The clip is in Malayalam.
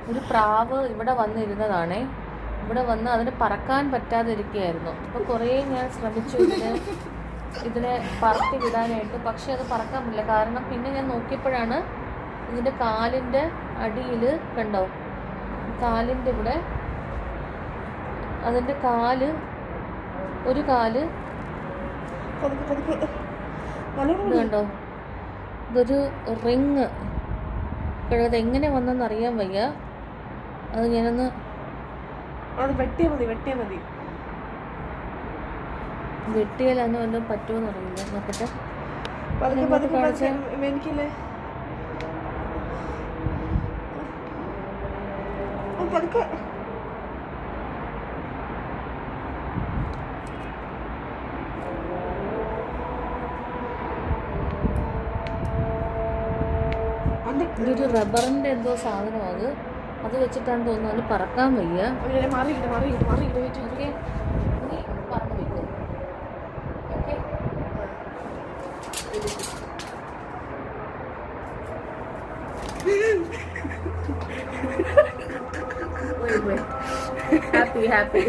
ഒരു പ്രാവ് ഇവിടെ വന്നിരുന്നതാണേ. ഇവിടെ വന്ന് അതിന് പറക്കാൻ പറ്റാതെ ഇരിക്കുകയായിരുന്നു. അപ്പോൾ കുറേ ഞാൻ ശ്രമിച്ചു ഇതിനെ പറത്തി വിടാനായിട്ട്. പക്ഷെ അത് പറക്കാൻ പറ്റില്ല. കാരണം പിന്നെ ഞാൻ നോക്കിയപ്പോഴാണ് ഇതിൻ്റെ കാലിൻ്റെ അടിയിൽ കണ്ടോ, കാലിൻ്റെ ഇവിടെ അതിൻ്റെ ഒരു കാല് ഇത് കണ്ടോ, ഇതൊരു റിങ്. അത് എങ്ങനെ വന്നെന്ന് അറിയാൻ വയ്യ. അത് ഞാനൊന്ന് വെട്ടിയാലന്ന് വല്ലതും പറ്റുമെന്ന് അറിയില്ല. നോക്കട്ടെ. ഇതൊരു റബ്ബറിൻ്റെ എന്തോ സാധനമാണ്. അത് വെച്ചിട്ടാണ് തോന്നുന്നത്. അത് പറക്കാൻ വയ്യ. ഓക്കെ, നീ പറന്ന് വയ്ക്കും. Okay, happy